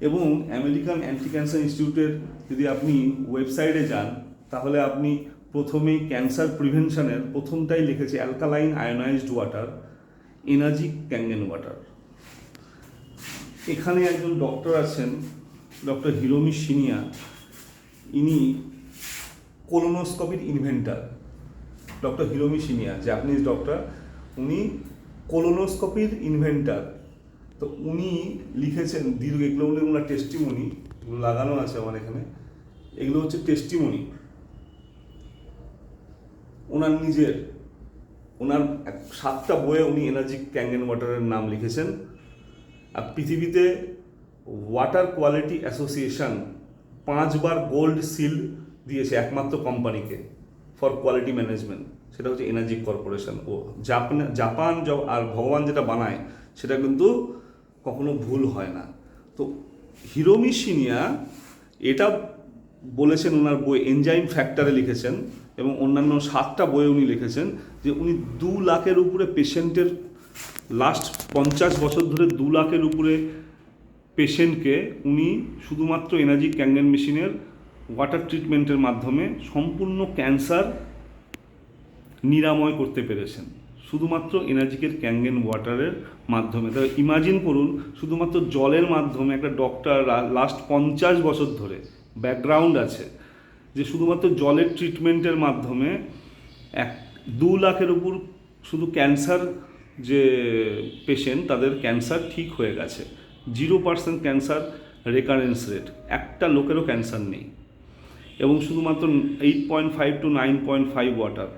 এবং আমেরিকান অ্যান্টি ক্যান্সার ইনস্টিটিউটের যদি আপনি ওয়েবসাইটে যান, তাহলে আপনি প্রথমেই ক্যান্সার প্রিভেনশনের প্রথমটাই লিখেছে alkaline ionized water, Enagic Kangen water. এখানে একজন ডক্টর আছেন, ডক্টর হিরোমি শিনিয়া। ইনি কোলোনোস্কোপির inventor, doctor Hiromi Shinya, Japanese doctor. উনি কোলোনোস্কোপির ইনভেন্টার। তো উনি লিখেছেন দীর্ঘ, এগুলো বলে ওনার টেস্টিমনি, এগুলো লাগানো আছে আমার এখানে, এগুলো হচ্ছে টেস্টিমনি ওনার নিজের। ওনার 7টা বইয়ে উনি এনার্জি ক্যাঙ্গেন ওয়াটারের নাম লিখেছেন। আর পৃথিবীতে ওয়াটার কোয়ালিটি অ্যাসোসিয়েশন 5 বার গোল্ড সিল দিয়েছে একমাত্র কোম্পানিকে ফর কোয়ালিটি ম্যানেজমেন্ট, সেটা হচ্ছে এনার্জি কর্পোরেশন। ও জাপান আর ভগবান যেটা বানায় সেটা কিন্তু কখনো ভুল হয় না। তো হিরোমি শিনিয়া এটা বলেছেন ওনার বই এনজাইম ফ্যাক্টরে লিখেছেন, এবং অন্যান্য 7টা বইয়ে উনি লিখেছেন যে উনি 2 লাখের উপরে পেশেন্টের, লাস্ট 50 বছর ধরে 2 লাখের উপরে পেশেন্টকে উনি শুধুমাত্র এনার্জি ক্যাঙ্গেন মেশিনের ওয়াটার ট্রিটমেন্টের মাধ্যমে সম্পূর্ণ ক্যান্সার নিরাময় করতে পেরেছেন, শুধুমাত্র এনার্জিকের ক্যাঙ্গেন ওয়াটারের মাধ্যমে। তবে ইমাজিন করুন, শুধুমাত্র জলের মাধ্যমে একটা ডক্টর লাস্ট 50 বছর ধরে ব্যাকগ্রাউন্ড আছে, যে শুধুমাত্র জলের ট্রিটমেন্টের মাধ্যমে 2 লাখের উপর শুধু ক্যান্সার যে পেশেন্ট, তাদের ক্যান্সার ঠিক হয়ে গেছে। 0% ক্যান্সার রেকারেন্স রেট, একটা লোকেরও ক্যান্সার নেই। এবং শুধুমাত্র 8.5 to 9.5 ওয়াটার।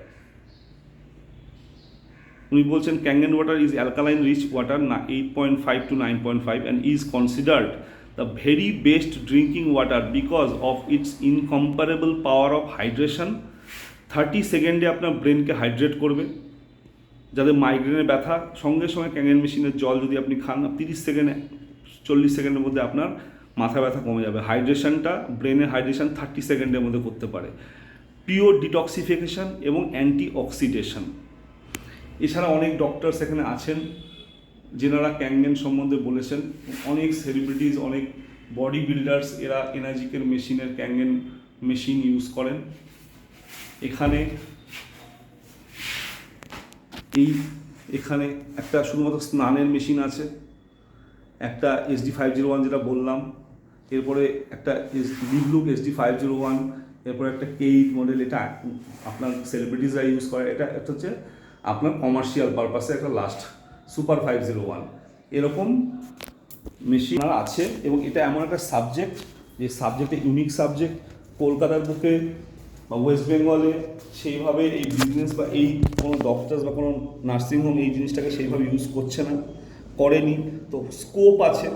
উনি বলছেন Kangen water is alkaline rich water, 8.5 to 9.5, and is considered the very best drinking water because of its incomparable power of hydration। 30 সেকেন্ডে আপনার ব্রেনকে হাইড্রেট করবে। যাদের মাইগ্রেনের ব্যথা, সঙ্গে সঙ্গে ক্যাঙ্গেন মেশিনের জল যদি আপনি খান, 30 সেকেন্ডে, 40 সেকেন্ডের মধ্যে আপনার মাথা ব্যথা কমে যাবে। হাইড্রেশনটা, ব্রেনের হাইড্রেশন 30 সেকেন্ডের মধ্যে করতে পারে। পিওর ডিটক্সিফিকেশন এবং অ্যান্টি অক্সিডেশন। এছাড়া অনেক ডক্টরস এখানে আছেন যেনারা ক্যাঙ্গেন সম্বন্ধে বলেছেন। অনেক সেলিব্রিটিজ, অনেক বডি বিল্ডার্স, এরা এনার্জিকের মেশিনের ক্যাঙ্গেন মেশিন ইউজ করেন। এখানে একটা শুধুমাত্র স্নানের মেশিন আছে, একটা SD501 যেটা বললাম, এরপরে একটা লিভলুক SD501, এরপরে একটা K8 মডেল, এটা আপনার সেলিব্রিটিজরা ইউজ করে। এটা হচ্ছে আপনার কমার্শিয়াল পারপাসে একটা লাস্ট সুপার 501। এরকম মেশিন আছে, এবং এটা এমন একটা সাবজেক্ট যে সাবজেক্টে ইউনিক সাবজেক্ট। কলকাতার বুকে বা ওয়েস্ট বেঙ্গলে সেইভাবে এই বিজনেস বা এই কোনো ডক্টরস বা কোনো নার্সিংহোম এই জিনিসটাকে সেইভাবে ইউজ করছে না, করেনি। তো স্কোপ আছে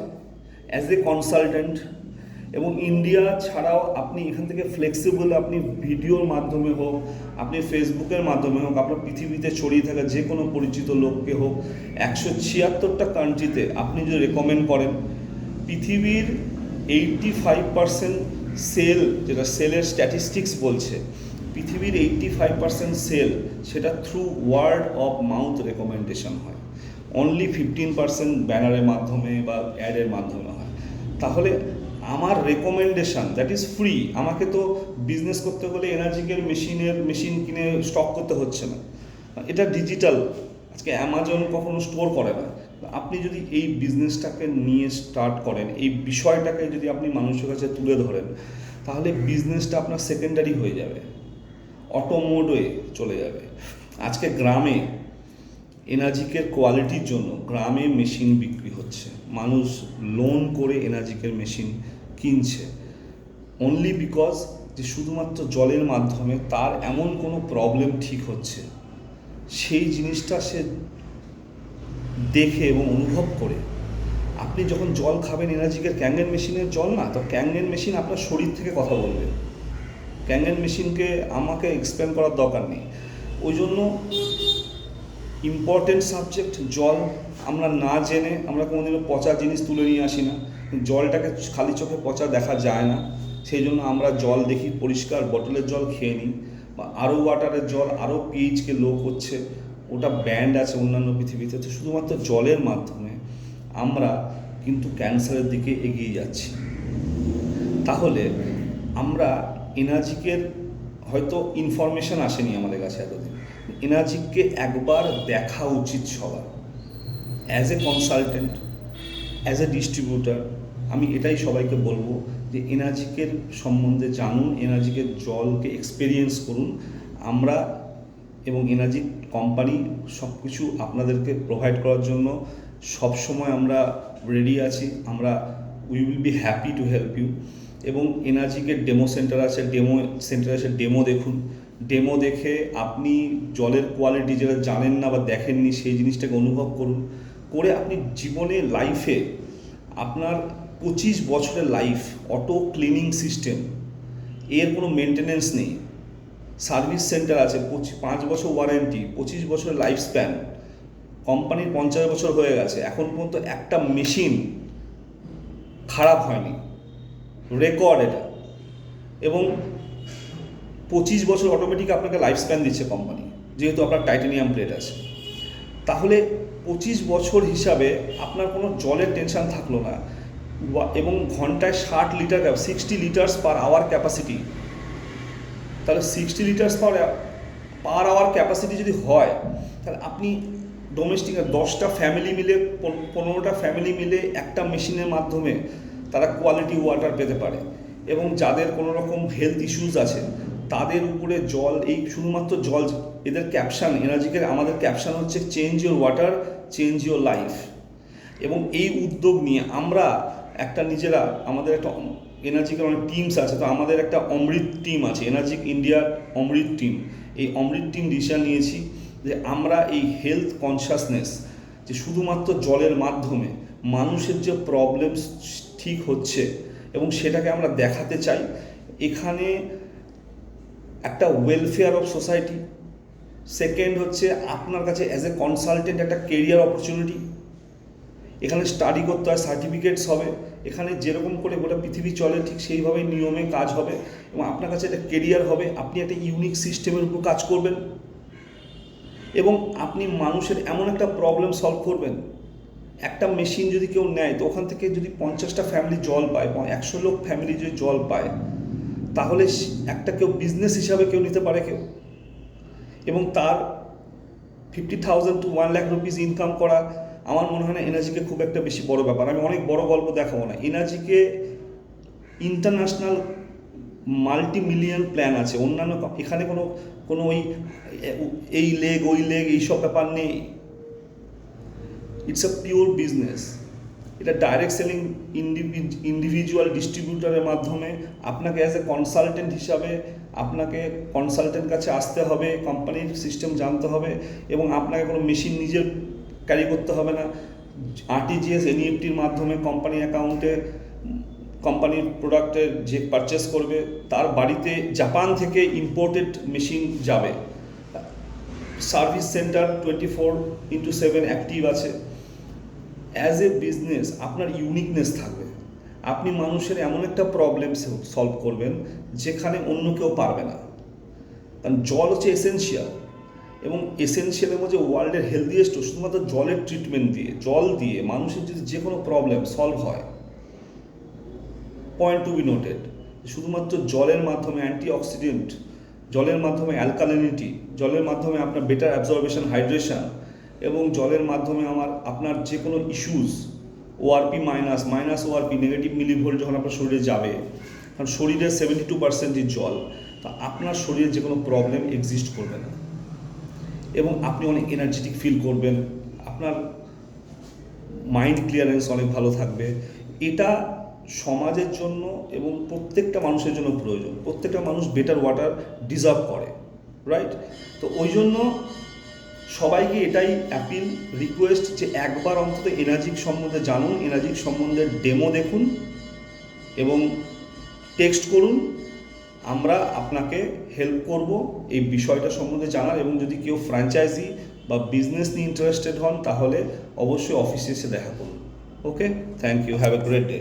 অ্যাজ এ কনসালটেন্ট। এবং ইন্ডিয়া ছাড়াও আপনি এখান থেকে ফ্লেক্সিবল, আপনি ভিডিওর মাধ্যমে হোক, আপনি ফেসবুকের মাধ্যমে হোক, আপনার পৃথিবীতে ছড়িয়ে থাকা যে কোনো পরিচিত লোককে হোক, 176টা কান্ট্রিতে আপনি যদি রেকমেন্ড করেন, পৃথিবীর 85% সেল, যেটা সেলের স্ট্যাটিস্টিক্স বলছে, পৃথিবীর 85% সেল সেটা through word of mouth recommendation হয়, অনলি 15% ব্যানারের মাধ্যমে বা অ্যাডের মাধ্যমে হয়। তাহলে আমার রেকমেন্ডেশন দ্যাট ইজ ফ্রি। আমাকে তো বিজনেস করতে হলে এনার্জিকের মেশিন কিনে স্টক করতে হচ্ছে না, এটা ডিজিটাল। আজকে অ্যামাজন কখনো স্টোর করে না। আপনি যদি এই বিজনেসটাকে নিয়ে স্টার্ট করেন, এই বিষয়টাকে যদি আপনি মানুষের কাছে তুলে ধরেন, তাহলে বিজনেসটা আপনার সেকেন্ডারি হয়ে যাবে, অটো মোডে চলে যাবে। আজকে গ্রামে এনার্জিকের কোয়ালিটির জন্য গ্রামে মেশিন বিক্রি হচ্ছে, মানুষ লোন করে এনার্জিকের মেশিন কিনছে, অনলি বিকজ যে শুধুমাত্র জলের মাধ্যমে তার এমন কোনো প্রবলেম ঠিক হচ্ছে, সেই জিনিসটা সে দেখে এবং অনুভব করে। আপনি যখন জল খাবেন এনার্জিকের ক্যাঙ্গেন মেশিনের জল না, তো ক্যাঙ্গেন মেশিন আপনার শরীর থেকে কথা বলবে। ক্যাঙ্গেন মেশিনকে আমাকে এক্সপ্লেন করার দরকার নেই। ওই জন্য ইম্পর্টেন্ট সাবজেক্ট জল, আমরা না জেনে আমরা কোনোদিনও পচা জিনিস তুলে নিয়ে আসি না। জলটাকে খালি চোখে পচা দেখা যায় না, সেই জন্য আমরা জল দেখি পরিষ্কার বটলের জল খেয়ে নিই। বা আরও ওয়াটারের জল আরও পিএইচকে লো করছে, ওটা ব্যান্ড আছে অন্যান্য পৃথিবীতে। তো শুধুমাত্র জলের মাধ্যমে আমরা কিন্তু ক্যান্সারের দিকে এগিয়ে যাচ্ছি। তাহলে আমরা এনার্জিকের হয়তো ইনফরমেশান আসেনি আমাদের কাছে এতদিন, এনার্জিককে একবার দেখা উচিত সবার। As a consultant, as a distributor, আমি এটাই সবাইকে বলবো যে এনার্জিকের সম্বন্ধে জানুন, এনার্জিকের জলকে এক্সপেরিয়েন্স করুন। আমরা এবং এনার্জি কোম্পানি সব কিছু আপনাদেরকে প্রোভাইড করার জন্য সবসময় আমরা রেডি আছি। আমরা we will be happy to help you. এবং এনার্জিকের ডেমো সেন্টার আছে, ডেমো দেখুন। ডেমো দেখে আপনি জলের কোয়ালিটি যেটা জানেন না বা দেখেননি সেই জিনিসটাকে অনুভব করুন, করে আপনি জীবনে লাইফে আপনার 25 বছরের লাইফ, অটো ক্লিনিং সিস্টেম, এর কোনো মেনটেনেন্স নেই, সার্ভিস সেন্টার আছে, 5 বছর ওয়ারেন্টি, 25 বছরের লাইফ স্প্যান, কোম্পানির 50 বছর হয়ে গেছে, এখন পর্যন্ত একটা মেশিন খারাপ হয়নি, রেকর্ড এটা। এবং 25 বছর অটোমেটিক আপনাকে লাইফ স্প্যান দিচ্ছে কোম্পানি, যেহেতু আপনার টাইটানিয়াম প্লেট আছে। তাহলে 25 বছর হিসাবে আপনার কোনো জলের টেনশন থাকলো না। এবং ঘন্টায় 60 litre, 60 litres per hour capacity. তাহলে 60 লিটার্স পার আওয়ার ক্যাপাসিটি যদি হয়, তাহলে আপনি ডোমেস্টিক 10টা ফ্যামিলি মিলে, 15টা ফ্যামিলি মিলে একটা মেশিনের মাধ্যমে তারা কোয়ালিটি ওয়াটার পেতে পারে। এবং যাদের কোনো রকম হেলথ ইস্যুস আছে তাদের উপরে জল, এই শুধুমাত্র জল, এদের ক্যাপশন, এনার্জিকের আমাদের ক্যাপশন হচ্ছে change your water, change your life. এবং এই উদ্যোগ নিয়ে আমরা একটা নিজেরা, আমাদের একটা এনার্জিকের অনেক টিমস আছে, তো আমাদের একটা অমৃত টিম আছে, এনার্জিক ইন্ডিয়ার অমৃত টিম। এই অমৃত টিম ডিসিশন নিয়েছি যে আমরা এই হেলথ কনসাসনেস, যে শুধুমাত্র জলের মাধ্যমে মানুষের যে প্রবলেম ঠিক হচ্ছে এবং সেটাকে আমরা দেখাতে চাই। এখানে একটা ওয়েলফেয়ার অফ সোসাইটি, সেকেন্ড হচ্ছে আপনার কাছে অ্যাজ এ কনসালটেন্ট একটা কেরিয়ার অপরচুনিটি। এখানে স্টাডি করতে হয়, সার্টিফিকেটস হবে, এখানে যেরকম করে গোটা পৃথিবী চলে ঠিক সেইভাবেই নিয়মে কাজ হবে। এবং আপনার কাছে একটা কেরিয়ার হবে, আপনি একটা ইউনিক সিস্টেমের উপর কাজ করবেন এবং আপনি মানুষের এমন একটা প্রবলেম সলভ করবেন। একটা মেশিন যদি কেউ নেয়, তো ওখান থেকে যদি 50টা ফ্যামিলি জল পায়, 100 লোক ফ্যামিলি যদি জল পায়, তাহলে একটা কেউ বিজনেস হিসাবে কেউ নিতে পারে কেউ, এবং তার 50,000 to 1 লাখ রুপিস ইনকাম করা আমার মনে হয় না এনার্জিকে খুব একটা বেশি বড় ব্যাপার। আমি অনেক বড় গল্প দেখাবো না, এনার্জিকে ইন্টারন্যাশনাল মাল্টি মিলিয়ন প্ল্যান আছে। অন্যান্য এখানে কোনো এই লেগ ওই লেগ এইসব ব্যাপার নেই। It's a pure business. এটা ডাইরেক্ট সেলিং ইন্ডিভিজুয়াল ডিস্ট্রিবিউটরের মাধ্যমে আপনাকে অ্যাজ এ কনসালটেন্ট হিসাবে আপনাকে কনসালটেন্ট কাছে আসতে হবে, কোম্পানির সিস্টেম জানতে হবে এবং আপনাকে কোনো মেশিন নিজের ক্যারি করতে হবে না। আরটিজিএস এনইএফটির মাধ্যমে কোম্পানি অ্যাকাউন্টে কোম্পানির প্রোডাক্টের যে পারচেস করবে তার বাড়িতে জাপান থেকে ইম্পোর্টেড মেশিন যাবে। সার্ভিস সেন্টার 24/7 অ্যাক্টিভ আছে। অ্যাজ এ বিজনেস আপনার ইউনিকনেস থাকবে, আপনি মানুষের এমন একটা প্রবলেম সলভ করবেন যেখানে অন্য কেউ পারবে না। কারণ জল হচ্ছে এসেনশিয়াল এবং এসেনশিয়ালের মধ্যে ওয়ার্ল্ডের হেলদিয়েস্ট শুধুমাত্র জলের ট্রিটমেন্ট দিয়ে, জল দিয়ে মানুষের যদি যে কোনো প্রবলেম সলভ হয়। পয়েন্ট টু বি নোটেড, শুধুমাত্র জলের মাধ্যমে অ্যান্টিঅক্সিডেন্ট, জলের মাধ্যমে অ্যালকালিনিটি, জলের মাধ্যমে আপনার বেটার অ্যাবজর্বেশন হাইড্রেশন এবং জলের মাধ্যমে আপনার যে কোনো ইস্যুস ওআরপি মাইনাস ওআরপি নেগেটিভ মিলিভোল্ট যখন আপনার শরীরে যাবে, কারণ শরীরের 72% জল, তা আপনার শরীরে যে কোনো প্রবলেম এক্সিস্ট করবে না এবং আপনি অনেক এনার্জেটিক ফিল করবেন, আপনার মাইন্ড ক্লিয়ারেন্স অনেক ভালো থাকবে। এটা সমাজের জন্য এবং প্রত্যেকটা মানুষের জন্য প্রয়োজন। প্রত্যেকটা মানুষ বেটার ওয়াটার ডিজার্ভ করে, রাইট? তো ওই জন্য সবাইকে এটাই অ্যাপিল, রিকোয়েস্ট যে একবার অন্তত এনার্জিক সম্বন্ধে জানুন, এনার্জিক সম্বন্ধে ডেমো দেখুন এবং টেক্সট করুন। আমরা আপনাকে হেল্প করব এই বিষয়টা সম্বন্ধে জানার, এবং যদি কেউ ফ্র্যাঞ্চাইজি বা বিজনেস নিয়ে ইন্টারেস্টেড হন তাহলে অবশ্যই অফিসে এসে দেখা করুন। Okay, thank you, have a great day.